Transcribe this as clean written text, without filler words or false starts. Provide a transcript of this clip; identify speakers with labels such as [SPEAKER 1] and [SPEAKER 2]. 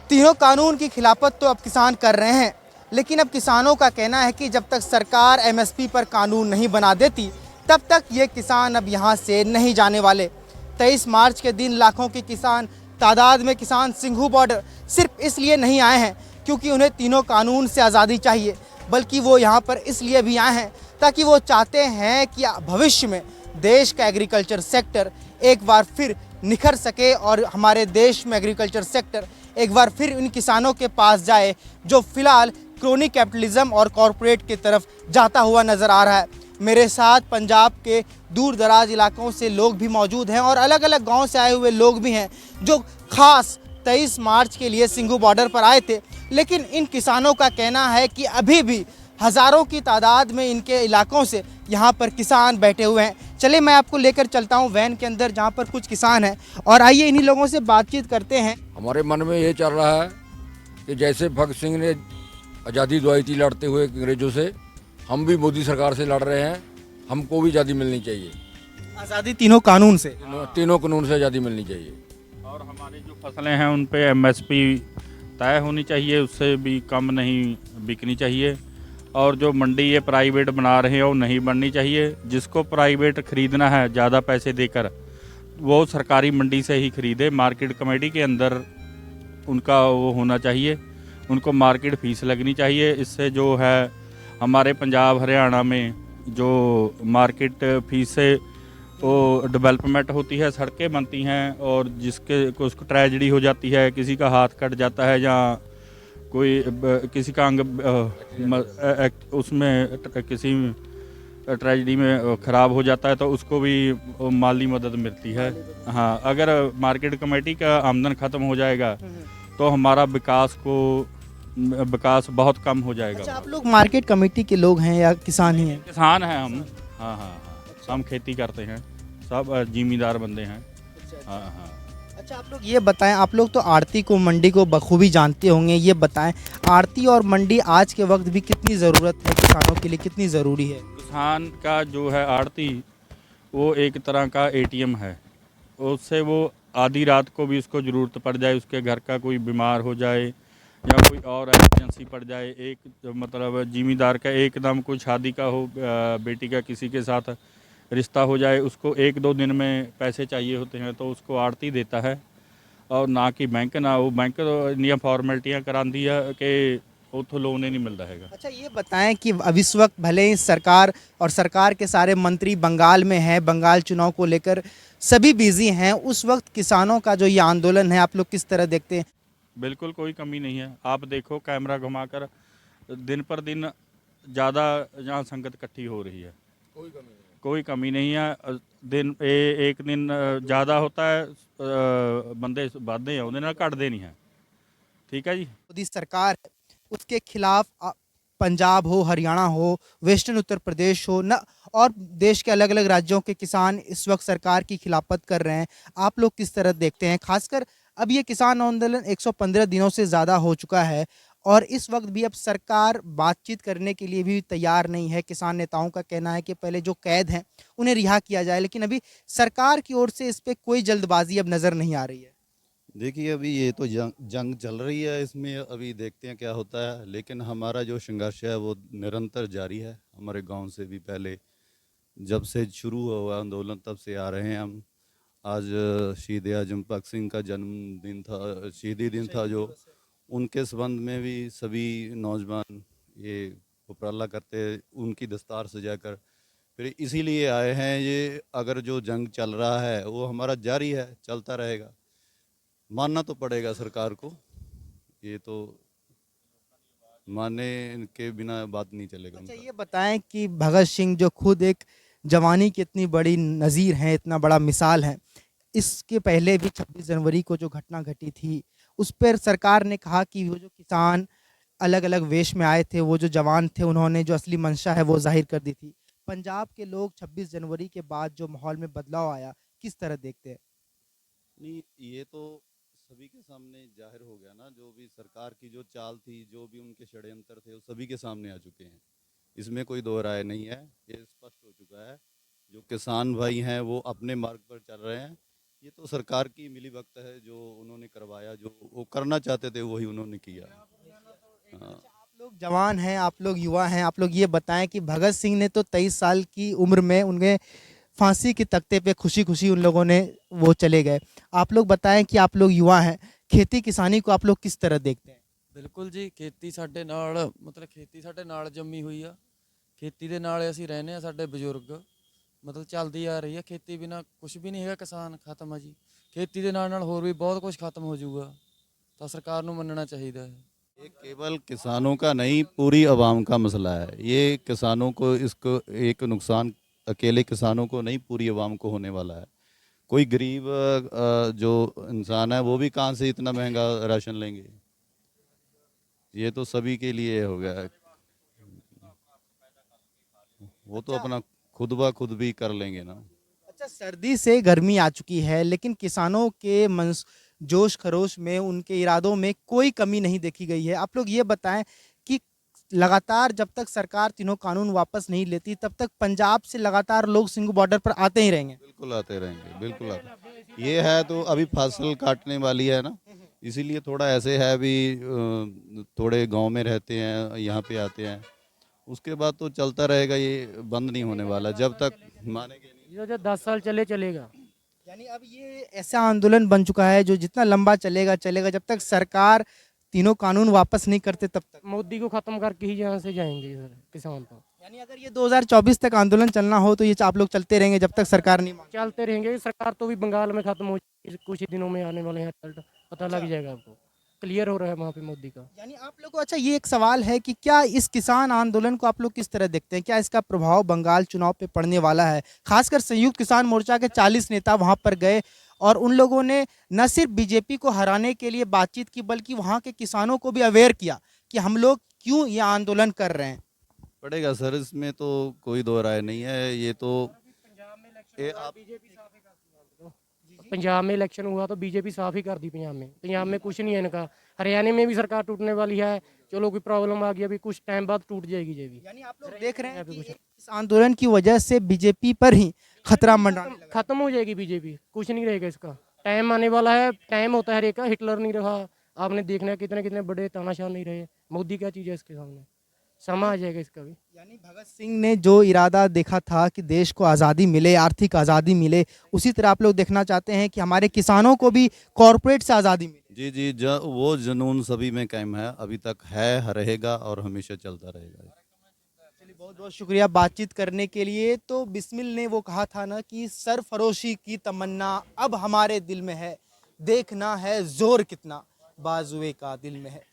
[SPEAKER 1] तीनों कानून की खिलाफत तो अब किसान कर रहे हैं, लेकिन अब किसानों का कहना है कि जब तक सरकार एमएसपी पर कानून नहीं बना देती तब तक ये किसान अब यहाँ से नहीं जाने वाले। 23 मार्च के दिन लाखों के किसान तादाद में किसान सिंघू बॉर्डर सिर्फ इसलिए नहीं आए हैं क्योंकि उन्हें तीनों कानून से आज़ादी चाहिए, बल्कि वो यहाँ पर इसलिए भी आए हैं ताकि वो चाहते हैं कि भविष्य में देश का एग्रीकल्चर सेक्टर एक बार फिर निखर सके और हमारे देश में एग्रीकल्चर सेक्टर एक बार फिर उन किसानों के पास जाए जो फिलहाल क्रोनी कैपिटलिज्म और कॉरपोरेट की तरफ जाता हुआ नज़र आ रहा है। मेरे साथ पंजाब के दूर दराज इलाकों से लोग भी मौजूद हैं और अलग अलग गांव से आए हुए लोग भी हैं जो खास 23 मार्च के लिए सिंघू बॉर्डर पर आए थे। लेकिन इन किसानों का कहना है कि अभी भी हज़ारों की तादाद में इनके इलाकों से यहाँ पर किसान बैठे हुए हैं। चलिए मैं आपको लेकर चलता हूँ वैन के अंदर जहाँ पर कुछ किसान हैं और आइए इन्हीं लोगों से बातचीत करते हैं।
[SPEAKER 2] हमारे मन में ये चल रहा है कि जैसे भगत सिंह ने आज़ादी दिलाई थी लड़ते हुए अंग्रेजों से, हम भी मोदी सरकार से लड़ रहे हैं। हमको भी आज़ादी मिलनी चाहिए,
[SPEAKER 1] आज़ादी तीनों कानून से,
[SPEAKER 2] तीनों कानून से आज़ादी मिलनी चाहिए।
[SPEAKER 3] और हमारी जो फसलें हैं उन पे एमएसपी तय होनी चाहिए, उससे भी कम नहीं बिकनी चाहिए। और जो मंडी ये प्राइवेट बना रहे हैं वो नहीं बननी चाहिए। जिसको प्राइवेट ख़रीदना है ज़्यादा पैसे देकर वो सरकारी मंडी से ही ख़रीदे। मार्केट कमेटी के अंदर उनका वो होना चाहिए, उनको मार्केट फीस लगनी चाहिए। इससे जो है हमारे पंजाब हरियाणा में जो मार्केट फीस से वो डेवलपमेंट होती है, सड़कें बनती हैं और जिसके उसको ट्रेजेडी हो जाती है, किसी का हाथ कट जाता है या कोई किसी का अंग उसमें किसी ट्रेजेडी में ख़राब हो जाता है तो उसको भी माली मदद मिलती है। हाँ, अगर मार्केट कमेटी का आमदन ख़त्म हो जाएगा तो हमारा विकास बहुत कम हो जाएगा।
[SPEAKER 1] अच्छा, आप लोग मार्केट कमेटी के लोग हैं या किसान ही हैं?
[SPEAKER 3] किसान हैं हम। हाँ हाँ हाँ, हम खेती करते हैं, सब जिम्मेदार बंदे हैं। हाँ हाँ।
[SPEAKER 1] अच्छा, आप लोग ये बताएं, आप लोग तो आड़ती को मंडी को बखूबी जानते होंगे, ये बताएं आड़ती और मंडी आज के वक्त भी कितनी ज़रूरत है, किसानों के लिए कितनी ज़रूरी है?
[SPEAKER 3] किसान का जो है आड़ती वो एक तरह का एटीएम है। उससे वो आधी रात को भी उसको ज़रूरत पड़ जाए, उसके घर का कोई बीमार हो जाए या कोई और इमरजेंसी पड़ जाए, एक मतलब जिम्मेदार का एकदम कोई शादी का हो, बेटी का किसी के साथ रिश्ता हो जाए, उसको 1-2 दिन में पैसे चाहिए होते हैं तो उसको आड़ती देता है और ना कि बैंक। ना वो बैंक तो फॉर्मेलिटियाँ कराती है कि उतो लोन ही नहीं मिलता है।
[SPEAKER 1] अच्छा, ये बताएं कि अब इस वक्त भले ही सरकार और सरकार के सारे मंत्री बंगाल में हैं, बंगाल चुनाव को लेकर सभी बिजी हैं, उस वक्त किसानों का जो ये आंदोलन है आप लोग किस तरह देखते हैं?
[SPEAKER 3] बिल्कुल कोई कमी नहीं है। आप देखो कैमरा घुमाकर, दिन पर दिन ज़्यादा जहाँ संगत इकट्ठी हो रही है, कोई कमी नहीं है। एक दिन ज़्यादा होता है, बंदे वादे हैं उन्हें ना घटते नहीं है। ठीक है जी।
[SPEAKER 1] मोदी सरकार है, उसके खिलाफ पंजाब हो, हरियाणा हो, वेस्टर्न उत्तर प्रदेश हो न, और देश के अलग अलग राज्यों के किसान इस वक्त सरकार की खिलाफत कर रहे हैं। आप लोग किस तरह देखते हैं? खासकर अब ये किसान आंदोलन 115 दिनों से ज़्यादा हो चुका है और इस वक्त भी अब सरकार बातचीत करने के लिए भी तैयार नहीं है। किसान नेताओं का कहना है कि पहले जो कैद हैं उन्हें रिहा किया जाए, लेकिन अभी सरकार की ओर से इस पर कोई जल्दबाजी अब नज़र नहीं आ रही है।
[SPEAKER 4] देखिए, अभी ये तो जंग चल रही है, इसमें अभी देखते हैं क्या होता है। लेकिन हमारा जो संघर्ष है वो निरंतर जारी है। हमारे गांव से भी पहले जब से शुरू हुआ आंदोलन तब से आ रहे हैं हम। आज शहीद आजम भगत सिंह का जन्मदिन था, शहीदी दिन था, जो उनके संबंध में भी सभी नौजवान ये उपराला करते उनकी दस्तार सजाकर फिर इसीलिए आए हैं। ये अगर जो जंग चल रहा है वो हमारा जारी है, चलता रहेगा। मानना तो पड़ेगा सरकार को, ये तो मानने के बिना बात नहीं चलेगा।
[SPEAKER 1] अच्छा, ये बताएं कि भगत सिंह जो खुद एक जवानी की इतनी बड़ी नज़ीर हैं, इतना बड़ा मिसाल है, इसके पहले भी 26 जनवरी को जो घटना घटी थी उस पर सरकार ने कहा कि वो जो किसान अलग अलग वेश में आए थे, वो जो जवान थे, उन्होंने जो असली मंशा है वो जाहिर कर दी थी। पंजाब के लोग 26 जनवरी के बाद जो माहौल में बदलाव आया, किस तरह देखते हैं?
[SPEAKER 4] नहीं, ये तो सभी के सामने जाहिर हो गया ना। जो भी सरकार की जो चाल थी, जो भी उनके षड्यंत्र थे, वो सभी के सामने आ चुके हैं। इसमें कोई दो राय नहीं है, ये स्पष्ट हो चुका है। जो किसान भाई हैं वो अपने मार्ग पर चल रहे हैं। ये तो सरकार की मिलीभगत है, जो उन्होंने करवाया, जो वो करना चाहते थे वही उन्होंने किया। हाँ।
[SPEAKER 1] आप लोग जवान हैं, आप लोग युवा हैं, आप लोग ये बताएं कि भगत सिंह ने तो 23 साल की उम्र में उनके फांसी के तख्ते पे खुशी खुशी उन लोगों ने वो चले गए। आप लोग बताएं कि आप लोग युवा हैं, खेती किसानी को आप लोग किस तरह देखते हैं?
[SPEAKER 5] ਬਿਲਕੁਲ ਜੀ, ਖੇਤੀ ਸਾਡੇ ਨਾਲ ਮਤਲਬ ਖੇਤੀ ਸਾਡੇ ਨਾਲ ਜੰਮੀ ਹੋਈ ਆ। ਖੇਤੀ ਦੇ ਨਾਲ ਅਸੀਂ ਰਹਿੰਦੇ ਆ, ਸਾਡੇ ਬਜ਼ੁਰਗ ਮਤਲਬ ਚੱਲਦੀ ਆ ਰਹੀ ਆ। ਖੇਤੀ ਬਿਨਾ ਕੁਝ ਵੀ ਨਹੀਂ ਹੈਗਾ, ਕਿਸਾਨ ਖਤਮ ਆ ਜੀ। ਖੇਤੀ ਦੇ ਨਾਲ ਨਾਲ ਹੋਰ ਵੀ ਬਹੁਤ ਕੁਝ ਖਤਮ ਹੋ ਜਾਊਗਾ, ਤਾਂ ਸਰਕਾਰ ਨੂੰ ਮੰਨਣਾ ਚਾਹੀਦਾ ਹੈ।
[SPEAKER 4] ये केवल किसानों का नहीं, पूरी आवाम का मसला है। ये किसानों को, इसको एक नुकसान अकेले किसानों को नहीं, पूरी आवाम को होने वाला है। कोई गरीब जो इंसान है वो भी कहाँ से इतना महंगा राशन लेंगे। ये तो सभी के लिए हो गया है। वो तो अपना खुद ब खुद भी कर लेंगे ना।
[SPEAKER 1] अच्छा, सर्दी से गर्मी आ चुकी है, लेकिन किसानों के जोश खरोश में, उनके इरादों में कोई कमी नहीं देखी गई है। आप लोग ये बताएं कि लगातार जब तक सरकार तीनों कानून वापस नहीं लेती, तब तक पंजाब से लगातार लोग सिंघू बॉर्डर पर आते ही रहेंगे।
[SPEAKER 4] बिल्कुल आते रहेंगे, बिल्कुल आते। ये है तो अभी फसल काटने वाली है ना, इसीलिए थोड़ा ऐसे है भी, थोड़े गांव में रहते हैं, यहाँ पे आते हैं। उसके बाद तो चलता रहेगा, ये बंद नहीं होने वाला जब तक मानेंगे नहीं।
[SPEAKER 6] जो 10 साल चले चलेगा।
[SPEAKER 1] यानी अब ये ऐसा आंदोलन बन चुका है जो जितना लंबा चलेगा चलेगा, जब तक सरकार तीनों कानून वापस नहीं करते तब तक।
[SPEAKER 6] मोदी को खत्म करके ही यहाँ से जाएंगे सर, किसान तो।
[SPEAKER 1] यानी अगर ये 2024 तक आंदोलन चलना हो तो ये आप लोग चलते रहेंगे जब तक सरकार नहीं माने।
[SPEAKER 6] चलते रहेंगे। सरकार तो भी बंगाल में खत्म हो जाएगी, कुछ ही दिनों में आने वाले हैं रिजल्ट, पता लग जाएगा आपको। क्लियर हो रहा है वहाँ पे मोदी का।
[SPEAKER 1] यानी आप लोग को, अच्छा ये एक सवाल है कि क्या इस किसान आंदोलन को आप लोग किस तरह देखते हैं? क्या इसका प्रभाव बंगाल चुनाव पे पड़ने वाला है? खासकर संयुक्त किसान मोर्चा के 40 नेता वहां पर गए और उन लोगों ने न सिर्फ बीजेपी को हराने के लिए बातचीत की, बल्कि वहां के किसानों को भी अवेयर किया कि हम लोग क्यों ये आंदोलन कर रहे हैं।
[SPEAKER 4] पड़ेगा सर, इसमें तो कोई दो राय नहीं है। ये तो
[SPEAKER 6] पंजाब में इलेक्शन हुआ तो बीजेपी साफ ही कर दी। पंजाब में कुछ नहीं है इनका। हरियाणा में भी सरकार टूटने वाली है, चलो कोई प्रॉब्लम आ गई, अभी कुछ टाइम बाद टूट जाएगी ये भी।
[SPEAKER 1] यानी आप लोग देख रहे हैं कि इस आंदोलन की वजह से बीजेपी पर ही खतरा मंडराने लगा।
[SPEAKER 6] खत्म हो जाएगी बीजेपी, कुछ नहीं रहेगा इसका। टाइम आने वाला है, टाइम होता है हर एक का। हिटलर नहीं रहा, आपने देखना है कितने कितने बड़े तानाशाह नहीं रहे। मोदी क्या चीज़ है इसके सामने, समा आ जाएगा इसका भी।
[SPEAKER 1] यानी भगत सिंह ने जो इरादा देखा था कि देश को आज़ादी मिले, आर्थिक आज़ादी मिले, उसी तरह आप लोग देखना चाहते हैं कि हमारे किसानों को भी कॉरपोरेट से आज़ादी मिले।
[SPEAKER 4] जी जी, वो जुनून सभी में कायम है, अभी तक है, रहेगा और हमेशा चलता रहेगा।
[SPEAKER 1] चलिए, बहुत बहुत शुक्रिया बातचीत करने के लिए। तो बिस्मिल ने वो कहा था ना कि सरफरोशी की तमन्ना अब हमारे दिल में है, देखना है जोर कितना बाजुए का दिल में है।